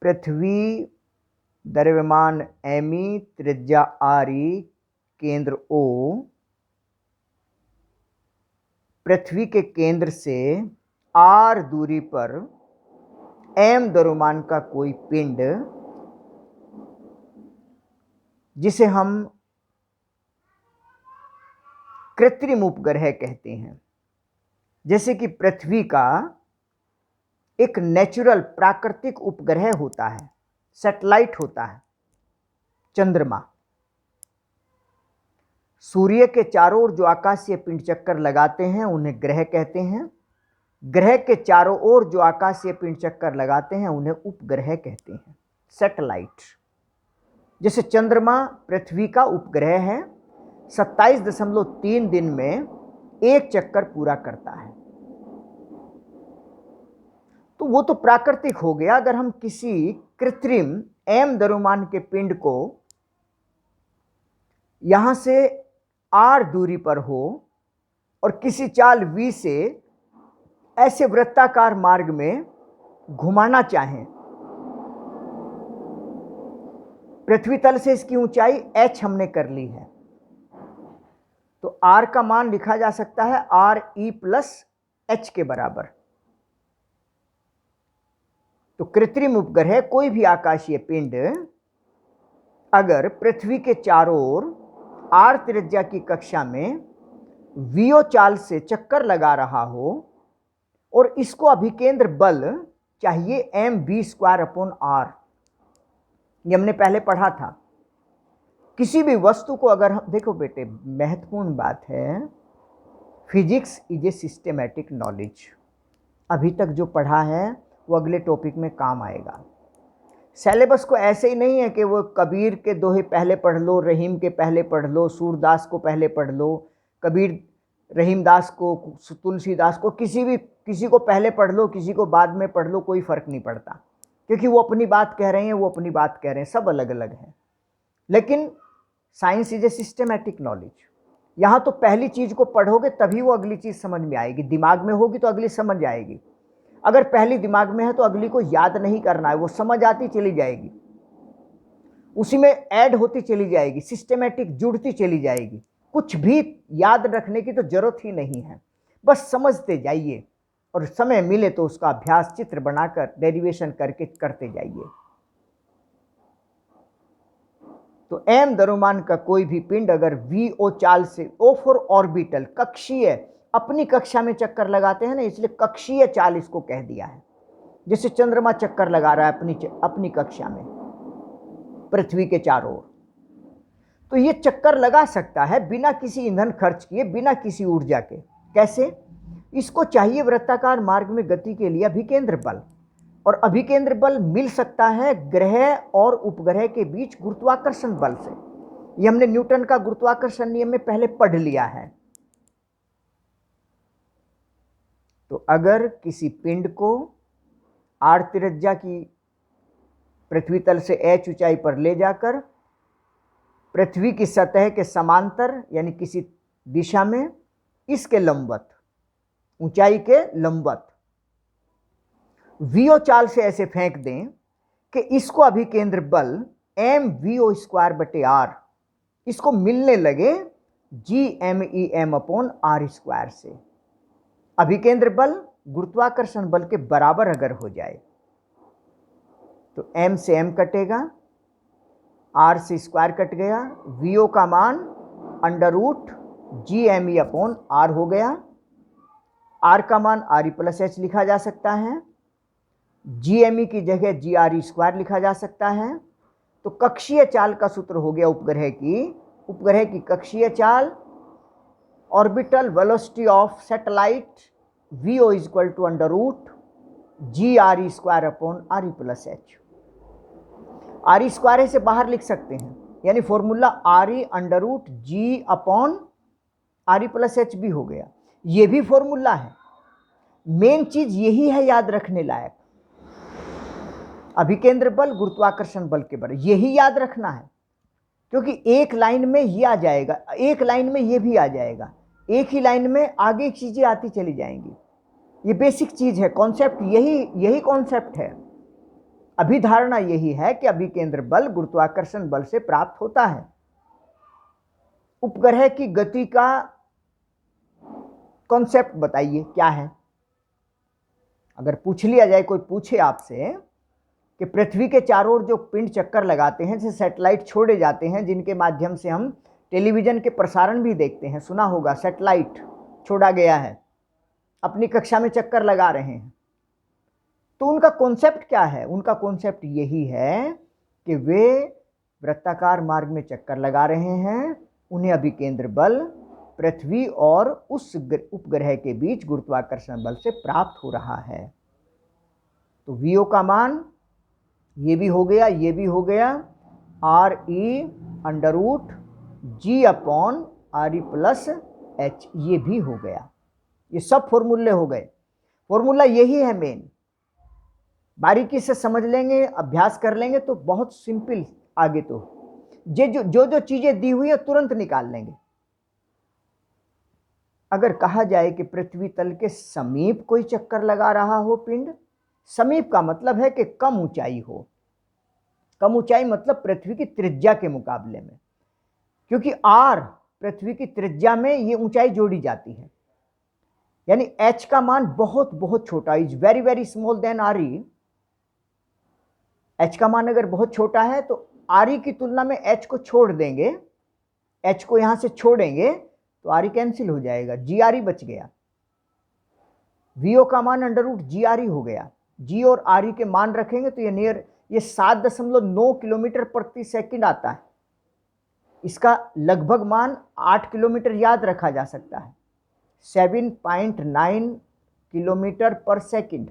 पृथ्वी, द्रव्यमान एमी, त्रिज्या आरी, केंद्र ओ। पृथ्वी के केंद्र से आर दूरी पर एम द्रव्यमान का कोई पिंड जिसे हम कृत्रिम उपग्रह कहते हैं। जैसे कि पृथ्वी का एक नेचुरल प्राकृतिक उपग्रह होता है, सैटेलाइट होता है चंद्रमा। सूर्य के चारों ओर जो आकाशीय पिंड चक्कर लगाते हैं उन्हें ग्रह कहते हैं। ग्रह के चारों ओर जो आकाशीय पिंड चक्कर लगाते हैं उन्हें उपग्रह कहते हैं, सैटेलाइट। जैसे चंद्रमा पृथ्वी का उपग्रह है, 27.3 दिन में एक चक्कर पूरा करता है। तो वो तो प्राकृतिक हो गया। अगर हम किसी कृत्रिम एम द्रव्यमान के पिंड को यहां से आर दूरी पर हो और किसी चाल v से ऐसे वृत्ताकार मार्ग में घुमाना चाहें, पृथ्वी तल से इसकी ऊंचाई h हमने कर ली है, तो r का मान लिखा जा सकता है re प्लस h के बराबर। तो कृत्रिम उपग्रह कोई भी आकाशीय पिंड अगर पृथ्वी के चारों ओर r त्रिज्या की कक्षा में vo चाल से चक्कर लगा रहा हो और इसको अभिकेंद्र बल चाहिए mv²/r, ये हमने पहले पढ़ा था। किसी भी वस्तु को अगर हम देखो बेटे, महत्वपूर्ण बात है, physics is a systematic knowledge. अभी तक जो पढ़ा है वो अगले टॉपिक में काम आएगा। सिलेबस को ऐसे ही नहीं है कि वो कबीर के दोहे पहले पढ़ लो, रहीम के पहले पढ़ लो, सूरदास को पहले पढ़ लो, कबीर रहीमदास को, तुलसीदास को, किसी को पहले पढ़ लो, किसी को बाद में पढ़ लो, कोई फर्क नहीं पड़ता, क्योंकि वो अपनी बात कह रहे हैं, वो अपनी बात कह रहे हैं, सब अलग अलग है। लेकिन science is a systematic knowledge. यहाँ तो पहली चीज को पढ़ोगे तभी वो अगली चीज समझ में आएगी, दिमाग में होगी तो अगली समझ आएगी। अगर पहली दिमाग में है तो अगली को याद नहीं करना है, वो समझ आती चली जाएगी, उसी में ऐड होती चली जाएगी, सिस्टेमैटिक जुड़ती चली जाएगी। कुछ भी याद रखने की तो जरूरत ही नहीं है, बस समझते जाइए और समय मिले तो उसका अभ्यास चित्र बनाकर डेरिवेशन करके करते जाइए। तो एम द्रव्यमान का कोई भी पिंड अगर vo चाल से, ओ फॉर ऑर्बिटल, कक्षीय, अपनी कक्षा में चक्कर लगाते हैं ना, इसलिए कक्षीय चाल इसको कह दिया है। जैसे चंद्रमा चक्कर लगा रहा है अपनी कक्षा में पृथ्वी के चारों ओर, तो ये चक्कर लगा सकता है बिना किसी ईंधन खर्च किए, बिना किसी ऊर्जा के। कैसे? इसको चाहिए वृत्ताकार मार्ग में गति के लिए अभिकेंद्र बल, और अभिकेंद्र बल मिल सकता है ग्रह और उपग्रह के बीच गुरुत्वाकर्षण बल से। ये हमने न्यूटन का गुरुत्वाकर्षण नियम में पहले पढ़ लिया है। तो अगर किसी पिंड को r त्रिज्या की पृथ्वी तल से h ऊंचाई पर ले जाकर पृथ्वी की सतह के समांतर यानी किसी दिशा में इसके लंबवत, ऊंचाई के लंबवत vo चाल से ऐसे फेंक दें कि इसको अभिकेंद्र बल mvo²/r इसको मिलने लगे gmem/r² से। अभिकेंद्र बल गुरुत्वाकर्षण बल के बराबर अगर हो जाए तो m से m कटेगा, r से स्क्वायर कट गया, vo का मान √gme/r हो गया। r का मान re+h लिखा जा सकता है, gme की जगह gre² लिखा जा सकता है। तो कक्षीय चाल का सूत्र हो गया उपग्रह की कक्षीय चाल, orbital velocity of satellite vo = √gre²/re+h। re² से बाहर लिख सकते हैं, यानी फॉर्मूला re√g/re+h भी हो गया। ये भी फॉर्मूला है। मेन चीज यही है याद रखने लायक, अभिकेंद्र बल गुरुत्वाकर्षण बल के बराबर, यही याद रखना है, क्योंकि एक लाइन में ये आ जाएगा, एक लाइन में ये भी आ जाएगा, एक ही लाइन में आगे चीजें आती चली जाएंगी। ये बेसिक चीज है, कॉन्सेप्ट यही कॉन्सेप्ट है। अभिधारणा यही है कि अभिकेंद्र बल गुरुत्वाकर्षण बल से प्राप्त होता है। उपग्रह की गति का कॉन्सेप्ट बताइए क्या है। अगर पूछ लिया जाए, कोई पूछे आपसे कि पृथ्वी के चारों ओर जो पिंड चक्कर लगाते हैं, जैसे सैटेलाइट छोड़े जाते हैं जिनके माध्यम से हम टेलीविजन के प्रसारण भी देखते हैं, सुना होगा सैटेलाइट छोड़ा गया है, अपनी कक्षा में चक्कर लगा रहे हैं, तो उनका कॉन्सेप्ट क्या है? उनका कॉन्सेप्ट यही है कि वे वृत्ताकार मार्ग में चक्कर लगा रहे हैं, उन्हें अभिकेंद्र बल पृथ्वी और उस उपग्रह के बीच गुरुत्वाकर्षण बल से प्राप्त हो रहा है। तो वीओ का मान ये भी हो गया, ये भी हो गया, R E under root G upon R E plus H, ये भी हो गया। ये सब फॉर्मूले हो गए। फॉर्मूला यही है मेन, बारीकी से समझ लेंगे, अभ्यास कर लेंगे तो बहुत सिंपल। आगे तो जो चीजें दी हुई है तुरंत निकाल लेंगे। अगर कहा जाए कि पृथ्वी तल के समीप कोई चक्कर लगा रहा हो पिंड, समीप का मतलब है कि कम ऊंचाई हो। कम ऊंचाई मतलब पृथ्वी की त्रिज्या के मुकाबले में, क्योंकि आर पृथ्वी की त्रिज्या में ये ऊंचाई जोड़ी जाती है, यानी एच का मान बहुत बहुत छोटा, is very very small then R E. H का मान अगर बहुत छोटा है तो आर ई की तुलना में एच को छोड़ देंगे, एच को यहां से छोड़ेंगे तो आर ई कैंसिल हो जाएगा, जी आर ई बच गया। वीओ का मान अंडर रूट जी आर ई हो गया। जी और आर ई के मान रखेंगे तो ये 7.9 किलोमीटर प्रति सेकंड आता है। इसका लगभग मान 8 किलोमीटर याद रखा जा सकता है, 7.9 किलोमीटर पर सेकंड।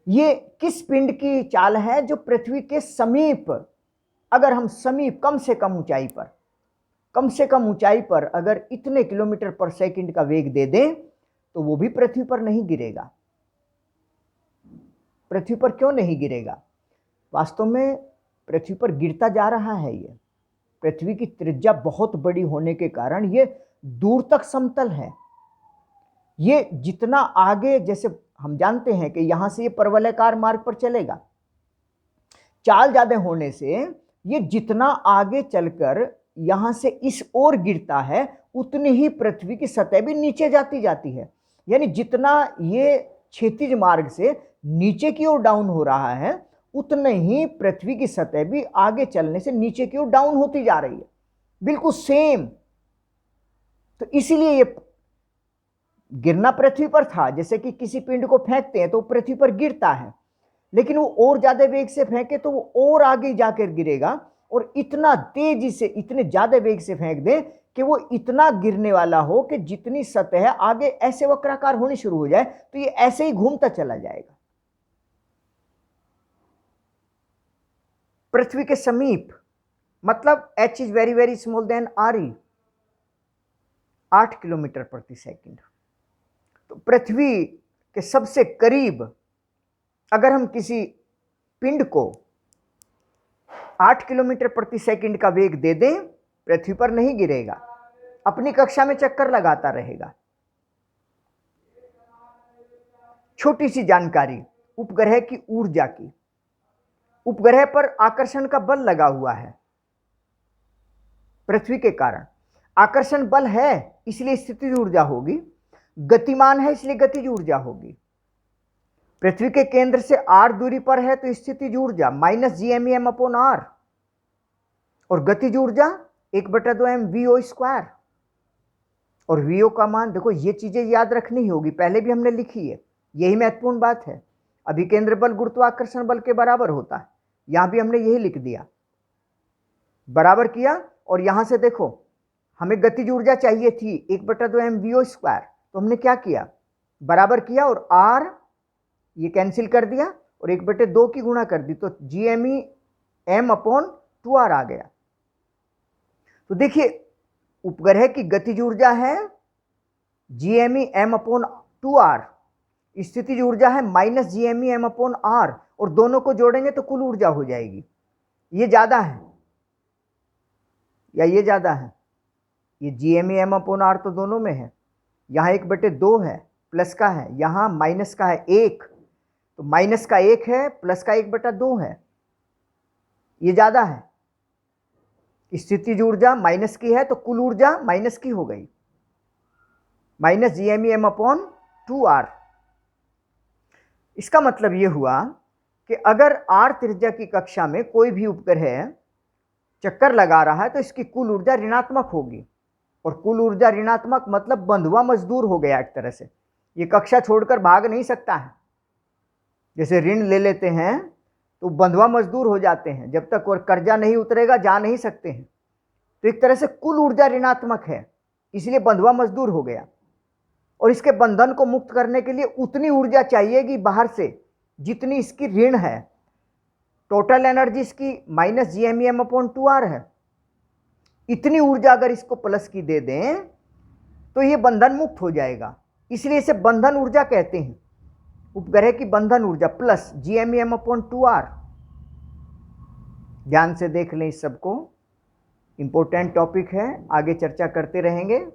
ये किस पिंड की चाल है? जो पृथ्वी के समीप, अगर हम समीप कम से कम ऊंचाई पर अगर इतने किलोमीटर पर सेकंड का वेग दे दें तो वो भी पृथ्वी पर नहीं गिरेगा। पृथ्वी पर क्यों नहीं गिरेगा? वास्तव में पृथ्वी पर गिरता जा रहा है। ये पृथ्वी की त्रिज्या बहुत बड़ी होने के कारण ये दूर तक समतल है। ये जितना आगे, जैसे हम जानते हैं कि यहां से ये परवलयाकार मार्ग पर चलेगा, चाल ज्यादा होने से ये जितना आगे चलकर यहां से इस ओर गिरता है उतनी ही पृथ्वी की सतह भी नीचे जाती है। यानी जितना ये क्षैतिज मार्ग से नीचे की ओर डाउन हो रहा है उतने ही पृथ्वी की सतह भी आगे चलने से नीचे की ओर डाउन होती जा रही है, बिल्कुल सेम। तो इसीलिए ये गिरना पृथ्वी पर था, जैसे कि किसी पिंड को फेंकते हैं तो पृथ्वी पर गिरता है, लेकिन वो और ज्यादा वेग से फेंके तो वो और आगे जाकर गिरेगा, और इतना तेजी से इतने ज्यादा वेग से फेंक दे कि वो इतना गिरने वाला हो कि जितनी सतह आगे ऐसे वक्राकार होनी शुरू हो जाए तो ये ऐसे ही घूमता चला जाएगा। पृथ्वी के समीप मतलब h is very very small then R E, 8 kilometre प्रति सेकंड। तो पृथ्वी के सबसे करीब अगर हम किसी पिंड को 8 किलोमीटर प्रति सेकंड का वेग दे दें, पृथ्वी पर नहीं गिरेगा, अपनी कक्षा में चक्कर लगाता रहेगा। छोटी सी जानकारी उपग्रह की ऊर्जा की। उपग्रह पर आकर्षण का बल लगा हुआ है पृथ्वी के कारण। आकर्षण बल है इसलिए स्थितिज ऊर्जा होगी, गतिमान है इसलिए गतिज ऊर्जा होगी। पृथ्वी के केंद्र से r दूरी पर है तो स्थितिज ऊर्जा -gmem/r, और गतिज ऊर्जा 1/2m VO²। और VO का मान देखो, ये चीजें याद रखनी ही होगी, पहले भी हमने लिखी है, यही महत्वपूर्ण बात है। अभिकेंद्र बल गुरुत्वाकर्षण बल के बराबर होता है, यहां भी हमने यही लिख दिया, बराबर किया। और यहां से देखो हमें गतिज ऊर्जा चाहिए थी 1/2m VO², तो हमने क्या किया, बराबर किया और r ये कैंसिल कर दिया और 1/2 की गुणा कर दी तो GMEm/2r आ गया। तो देखिए उपग्रह की गतिज ऊर्जा है GMEm/2r, स्थितिज ऊर्जा है -GMEm/r, और दोनों को जोड़ेंगे तो कुल ऊर्जा हो जाएगी। ये ज्यादा है या ये ज्यादा है? ये GMEm/r तो दोनों में है, यहां 1/2 है, प्लस का है, यहां माइनस का है 1, तो तो माइनस का 1 है, प्लस का 1/2 है, ये ज़्यादा है। स्थितिज ऊर्जा माइनस की है तो कुल ऊर्जा माइनस की हो गई, माइनस GMEM/2R। इसका मतलब ये हुआ कि अगर R त्रिज्या की कक्षा में कोई भी उपग्रह चक्कर लगा रहा है तो इसकी कुल ऊर्जा ऋणात्मक होगी, और कुल ऊर्जा ऋणात्मक मतलब बंधुआ मजदूर हो गया एक तरह से, ये कक्षा छोड़कर भाग नहीं सकता है। जैसे ऋण ले लेते हैं तो बंधुआ मजदूर हो जाते हैं, जब तक वो कर्जा नहीं उतरेगा जा नहीं सकते हैं। तो एक तरह से कुल ऊर्जा ऋणात्मक है, इसलिए बंधुआ मजदूर हो गया, और इसके बंधन को मुक्त करने के लिए उतनी ऊर्जा चाहिएगी बाहर से जितनी इसकी ऋण है। टोटल एनर्जी इसकी माइनस GMEM/2R है। इतनी ऊर्जा अगर इसको प्लस की दे दें तो ये बंधन मुक्त हो जाएगा, इसलिए इसे बंधन ऊर्जा कहते हैं। उपग्रह की बंधन ऊर्जा प्लस GMEM/2R। ध्यान से देख लें इस सबको, इंपॉर्टेंट टॉपिक है, आगे चर्चा करते रहेंगे।